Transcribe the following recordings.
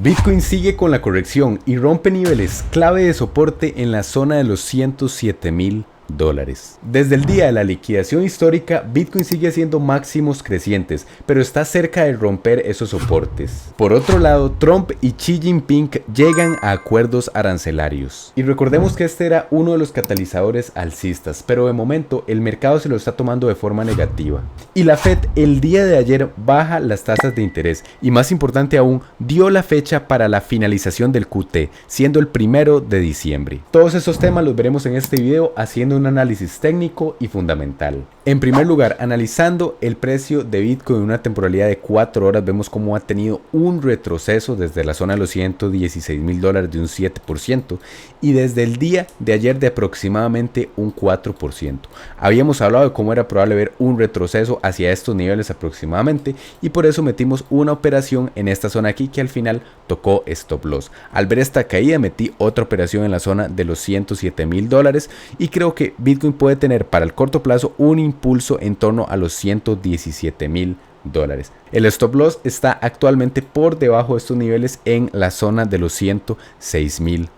Bitcoin sigue con la corrección y rompe niveles clave de soporte en la zona de los $107,000. Desde el día de la liquidación histórica, Bitcoin sigue haciendo máximos crecientes, pero está cerca de romper esos soportes. Por otro lado, Trump y Xi Jinping llegan a acuerdos arancelarios. Y recordemos que este era uno de los catalizadores alcistas, pero de momento el mercado se lo está tomando de forma negativa. Y la Fed el día de ayer baja las tasas de interés y, más importante aún, dio la fecha para la finalización del QT, siendo el 1 de diciembre. Todos estos temas los veremos en este video haciendo un análisis técnico y fundamental. En primer lugar, analizando el precio de Bitcoin en una temporalidad de 4 horas, vemos cómo ha tenido un retroceso desde la zona de los $116,000 de un 7% y desde el día de ayer de aproximadamente un 4%. Habíamos hablado de cómo era probable ver un retroceso hacia estos niveles aproximadamente y por eso metimos una operación en esta zona aquí que al final tocó stop loss. Al ver esta caída metí otra operación en la zona de los $107,000 y creo que Bitcoin puede tener para el corto plazo un impulso en torno a los $117,000. El stop loss está actualmente por debajo de estos niveles en la zona de los $106,000.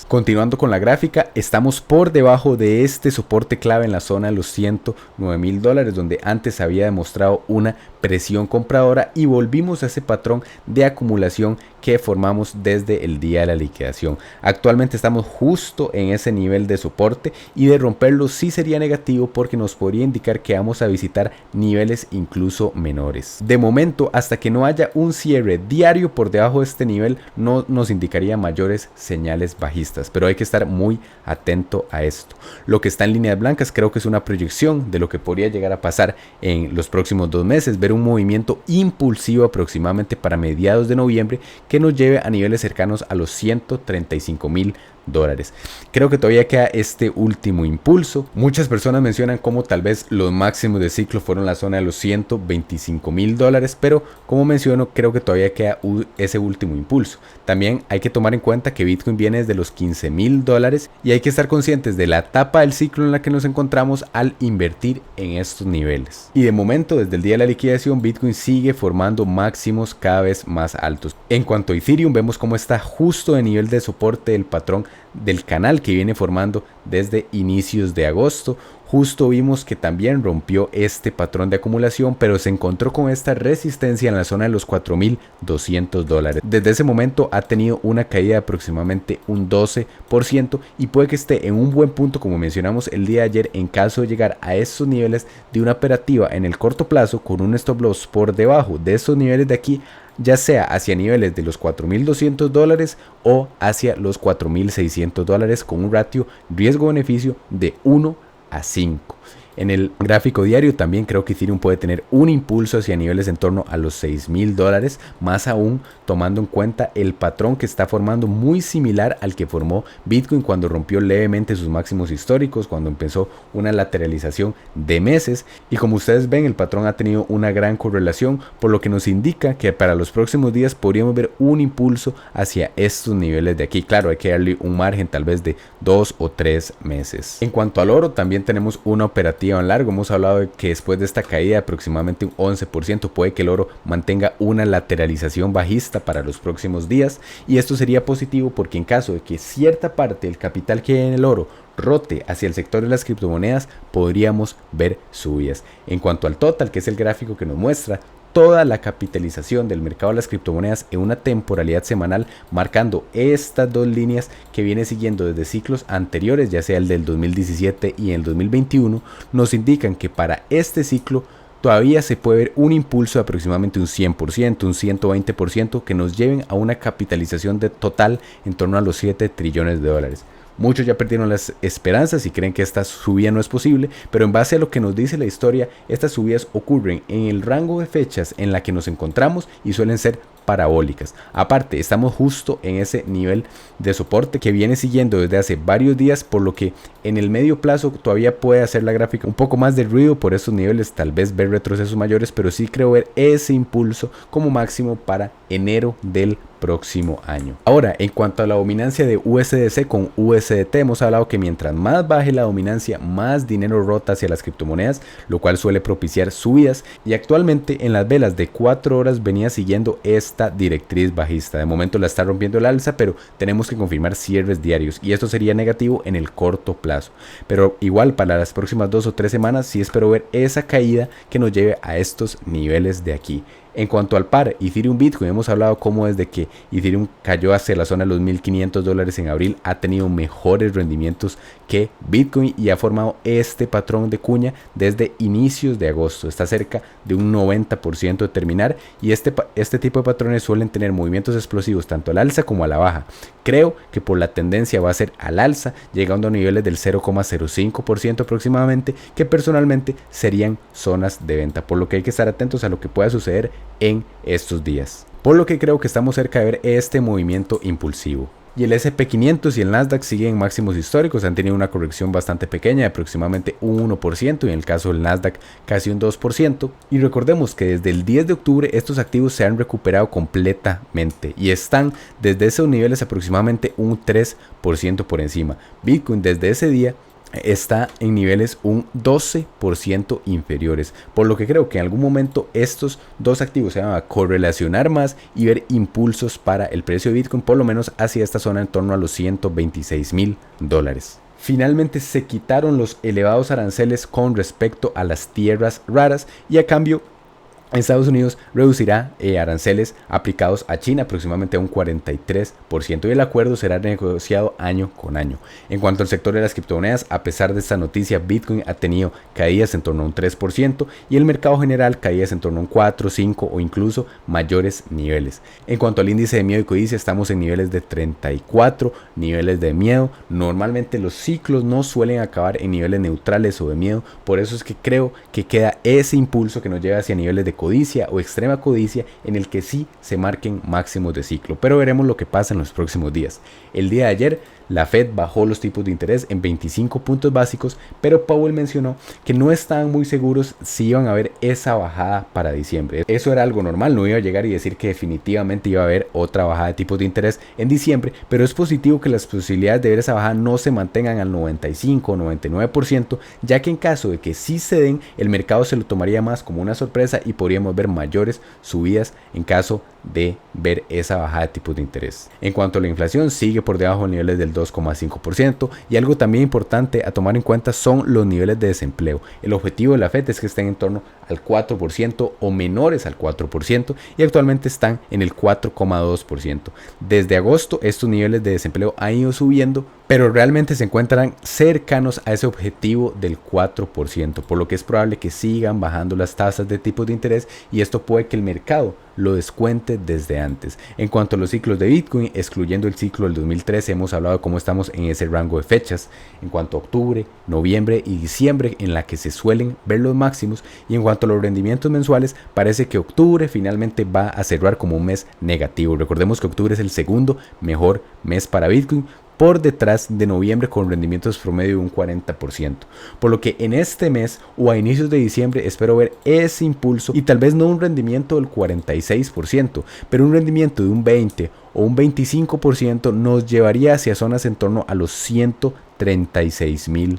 Continuando con la gráfica, estamos por debajo de este soporte clave en la zona de los $109,000, donde antes había demostrado una presión compradora y volvimos a ese patrón de acumulación que formamos desde el día de la liquidación. Actualmente estamos justo en ese nivel de soporte y de romperlo sí sería negativo porque nos podría indicar que vamos a visitar niveles incluso menores. De momento, hasta que no haya un cierre diario por debajo de este nivel, no nos indicaría mayores señales bajistas, pero hay que estar muy atento a esto. Lo que está en líneas blancas creo que es una proyección de lo que podría llegar a pasar en los próximos 2 meses, ver un movimiento impulsivo aproximadamente para mediados de noviembre que nos lleve a niveles cercanos a los $135,000. Creo que todavía queda este último impulso. Muchas personas mencionan como tal vez los máximos de ciclo fueron la zona de los $125,000, pero como menciono, creo que todavía queda ese último impulso. También hay que tomar en cuenta que Bitcoin viene desde los $15,000 y hay que estar conscientes de la etapa del ciclo en la que nos encontramos al invertir en estos niveles. Y de momento, desde el día de la liquidación, Bitcoin sigue formando máximos cada vez más altos. En cuanto a Ethereum, vemos cómo está justo de nivel de soporte del patrón del canal que viene formando desde inicios de agosto. Justo vimos que también rompió este patrón de acumulación, pero se encontró con esta resistencia en la zona de los $4,200. Desde ese momento ha tenido una caída de aproximadamente un 12% y puede que esté en un buen punto, como mencionamos el día de ayer, en caso de llegar a estos niveles de una operativa en el corto plazo con un stop loss por debajo de estos niveles de aquí, ya sea hacia niveles de los $4,200 o hacia los $4,600 con un ratio riesgo-beneficio de 1 a 5. En el gráfico diario también creo que Ethereum puede tener un impulso hacia niveles en torno a los $6,000, más aún tomando en cuenta el patrón que está formando muy similar al que formó Bitcoin cuando rompió levemente sus máximos históricos, cuando empezó una lateralización de meses, y como ustedes ven el patrón ha tenido una gran correlación, por lo que nos indica que para los próximos días podríamos ver un impulso hacia estos niveles de aquí. Claro, hay que darle un margen tal vez de 2 o 3 meses. En cuanto al oro, también tenemos una operativa en largo. Hemos hablado de que después de esta caída de aproximadamente un 11% puede que el oro mantenga una lateralización bajista para los próximos días, y esto sería positivo porque en caso de que cierta parte del capital que hay en el oro rote hacia el sector de las criptomonedas, podríamos ver subidas. En cuanto al total, que es el gráfico que nos muestra toda la capitalización del mercado de las criptomonedas en una temporalidad semanal, marcando estas dos líneas que viene siguiendo desde ciclos anteriores, ya sea el del 2017 y el 2021, nos indican que para este ciclo todavía se puede ver un impulso de aproximadamente un 100%, un 120% que nos lleven a una capitalización de total en torno a los $7 trillones. Muchos ya perdieron las esperanzas y creen que esta subida no es posible, pero en base a lo que nos dice la historia, estas subidas ocurren en el rango de fechas en la que nos encontramos y suelen ser parabólicas. Aparte, estamos justo en ese nivel de soporte que viene siguiendo desde hace varios días, por lo que en el medio plazo todavía puede hacer la gráfica un poco más de ruido por estos niveles, tal vez ver retrocesos mayores, pero sí creo ver ese impulso como máximo para enero del próximo año. Ahora, en cuanto a la dominancia de USDC con USDT, hemos hablado que mientras más baje la dominancia, más dinero rota hacia las criptomonedas, lo cual suele propiciar subidas, y actualmente en las velas de 4 horas venía siguiendo esta directriz bajista. De momento la está rompiendo el alza, pero tenemos que confirmar cierres diarios y esto sería negativo en el corto plazo. Pero igual para las próximas 2 o 3 semanas sí espero ver esa caída que nos lleve a estos niveles de aquí. En cuanto al par Ethereum Bitcoin, hemos hablado cómo desde que Ethereum cayó hacia la zona de los $1.500 en abril ha tenido mejores rendimientos que Bitcoin y ha formado este patrón de cuña desde inicios de agosto. Está cerca de un 90% de terminar y este tipo de patrones suelen tener movimientos explosivos tanto al alza como a la baja. Creo que por la tendencia va a ser al alza, llegando a niveles del 0,05% aproximadamente, que personalmente serían zonas de venta, por lo que hay que estar atentos a lo que pueda suceder en estos días. Por lo que creo que estamos cerca de ver este movimiento impulsivo. Y el SP500 y el Nasdaq siguen máximos históricos, han tenido una corrección bastante pequeña de aproximadamente un 1% y en el caso del Nasdaq casi un 2%. Y recordemos que desde el 10 de octubre estos activos se han recuperado completamente y están desde esos niveles aproximadamente un 3% por encima. Bitcoin desde ese día está en niveles un 12% inferiores, por lo que creo que en algún momento estos dos activos se van a correlacionar más y ver impulsos para el precio de Bitcoin, por lo menos hacia esta zona en torno a los $126,000. Finalmente se quitaron los elevados aranceles con respecto a las tierras raras y a cambio Estados Unidos reducirá aranceles aplicados a China aproximadamente a un 43% y el acuerdo será negociado año con año. En cuanto al sector de las criptomonedas, a pesar de esta noticia, Bitcoin ha tenido caídas en torno a un 3% y el mercado general caídas en torno a un 4, 5 o incluso mayores niveles. En cuanto al índice de miedo y codicia, estamos en niveles de 34 niveles de miedo. Normalmente los ciclos no suelen acabar en niveles neutrales o de miedo, por eso es que creo que queda ese impulso que nos lleva hacia niveles de codicia o extrema codicia en el que sí se marquen máximos de ciclo, pero veremos lo que pasa en los próximos días. El día de ayer la Fed bajó los tipos de interés en 25 puntos básicos, pero Powell mencionó que no estaban muy seguros si iban a haber esa bajada para diciembre. Eso era algo normal, no iba a llegar y decir que definitivamente iba a haber otra bajada de tipos de interés en diciembre, pero es positivo que las posibilidades de ver esa bajada no se mantengan al 95 o 99%, ya que en caso de que sí se den, el mercado se lo tomaría más como una sorpresa y podríamos ver mayores subidas en caso de ver esa bajada de tipos de interés. En cuanto a la inflación, sigue por debajo de niveles del 2,5% y algo también importante a tomar en cuenta son los niveles de desempleo. El objetivo de la Fed es que estén en torno al 4% o menores al 4% y actualmente están en el 4,2%. Desde agosto estos niveles de desempleo han ido subiendo, pero realmente se encuentran cercanos a ese objetivo del 4%, por lo que es probable que sigan bajando las tasas de tipos de interés y esto puede que el mercado lo descuente desde antes. En cuanto a los ciclos de Bitcoin, excluyendo el ciclo del 2013, hemos hablado de cómo estamos en ese rango de fechas en cuanto a octubre, noviembre y diciembre en la que se suelen ver los máximos, y en cuanto a los rendimientos mensuales, parece que octubre finalmente va a cerrar como un mes negativo. Recordemos que octubre es el segundo mejor mes para Bitcoin, por detrás de noviembre con rendimientos promedio de un 40%, por lo que en este mes o a inicios de diciembre espero ver ese impulso y tal vez no un rendimiento del 46%, pero un rendimiento de un 20 o un 25% nos llevaría hacia zonas en torno a los $136,000.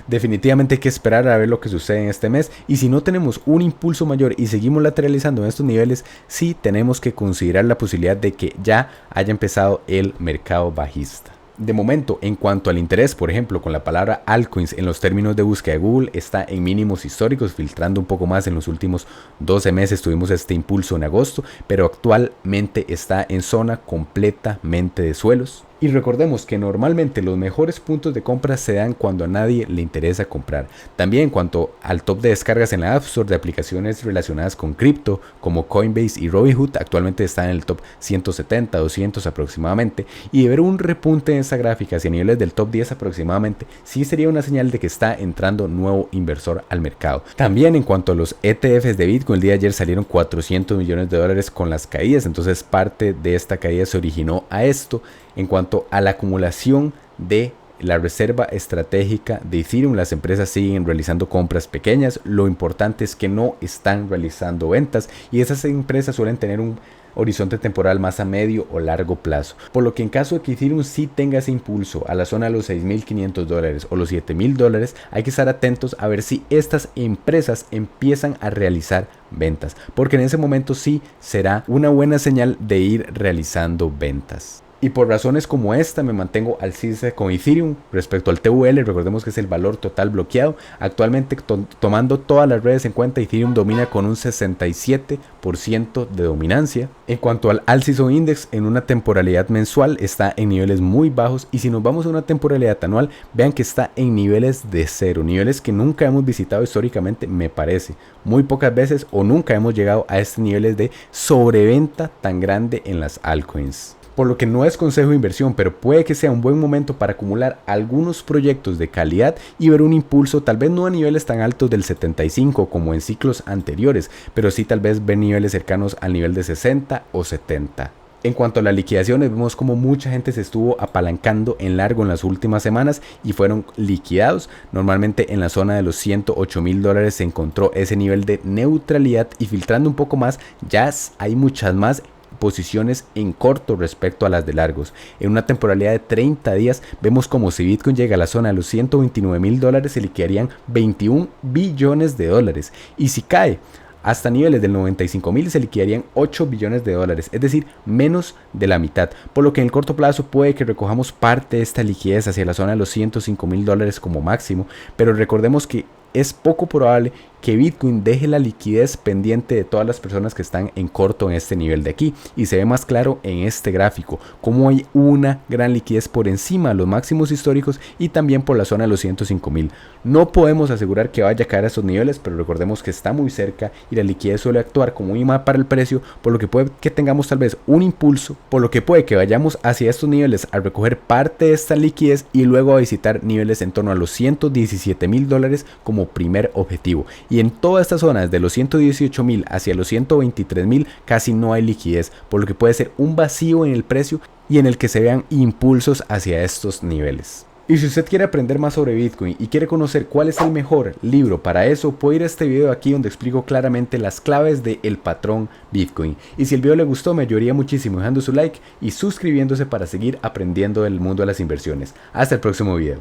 Definitivamente hay que esperar a ver lo que sucede en este mes, y si no tenemos un impulso mayor y seguimos lateralizando en estos niveles, sí tenemos que considerar la posibilidad de que ya haya empezado el mercado bajista. De momento, en cuanto al interés, por ejemplo, con la palabra altcoins en los términos de búsqueda de Google está en mínimos históricos, filtrando un poco más en los últimos 12 meses. Tuvimos este impulso en agosto, pero actualmente está en zona completamente de suelos. Y recordemos que normalmente los mejores puntos de compra se dan cuando a nadie le interesa comprar. También en cuanto al top de descargas en la App Store de aplicaciones relacionadas con cripto como Coinbase y Robinhood, actualmente están en el top 170, 200 aproximadamente, y de ver un repunte en esta gráfica hacia niveles del top 10 aproximadamente, sí sería una señal de que está entrando nuevo inversor al mercado. También en cuanto a los ETFs de Bitcoin, el día de ayer salieron $400 millones con las caídas, entonces parte de esta caída se originó a esto. En cuanto a la acumulación de la reserva estratégica de Ethereum. Las empresas siguen realizando compras pequeñas, lo importante es que no están realizando ventas y esas empresas suelen tener un horizonte temporal más a medio o largo plazo, por lo que en caso de que Ethereum sí tenga ese impulso a la zona de los $6.500 o los $7.000, hay que estar atentos a ver si estas empresas empiezan a realizar ventas, porque en ese momento sí será una buena señal de ir realizando ventas. Y por razones como esta me mantengo alcista con Ethereum. Respecto al TVL, recordemos que es el valor total bloqueado. Actualmente tomando todas las redes en cuenta, Ethereum domina con un 67% de dominancia. En cuanto al All-Season Index, en una temporalidad mensual está en niveles muy bajos, y si nos vamos a una temporalidad anual, vean que está en niveles de cero, niveles que nunca hemos visitado históricamente, me parece. Muy pocas veces o nunca hemos llegado a estos niveles de sobreventa tan grande en las altcoins. Por lo que no es consejo de inversión, pero puede que sea un buen momento para acumular algunos proyectos de calidad y ver un impulso, tal vez no a niveles tan altos del 75 como en ciclos anteriores, pero sí tal vez ver niveles cercanos al nivel de 60 o 70. En cuanto a las liquidaciones, vemos como mucha gente se estuvo apalancando en largo en las últimas semanas y fueron liquidados. Normalmente en la zona de los $108.000 se encontró ese nivel de neutralidad, y filtrando un poco más ya hay muchas más posiciones en corto respecto a las de largos. En una temporalidad de 30 días vemos como si Bitcoin llega a la zona de los $129.000 se liquidarían $21 billones, y si cae hasta niveles del 95.000 se liquidarían $8 billones, es decir, menos de la mitad, por lo que en el corto plazo puede que recojamos parte de esta liquidez hacia la zona de los $105.000 como máximo, pero recordemos que es poco probable que Bitcoin deje la liquidez pendiente de todas las personas que están en corto en este nivel de aquí, y se ve más claro en este gráfico como hay una gran liquidez por encima de los máximos históricos y también por la zona de los 105.000. No podemos asegurar que vaya a caer a esos niveles, pero recordemos que está muy cerca y la liquidez suele actuar como un imán para el precio, por lo que puede que tengamos tal vez un impulso, por lo que puede que vayamos hacia estos niveles a recoger parte de esta liquidez y luego a visitar niveles en torno a los $117.000 como primer objetivo. Y en todas estas zonas de los 118.000 hacia los 123.000 casi no hay liquidez, por lo que puede ser un vacío en el precio y en el que se vean impulsos hacia estos niveles. Y si usted quiere aprender más sobre Bitcoin y quiere conocer cuál es el mejor libro para eso, puede ir a este video aquí donde explico claramente las claves del patrón Bitcoin. Y si el video le gustó, me ayudaría muchísimo dejando su like y suscribiéndose para seguir aprendiendo del mundo de las inversiones. Hasta el próximo video.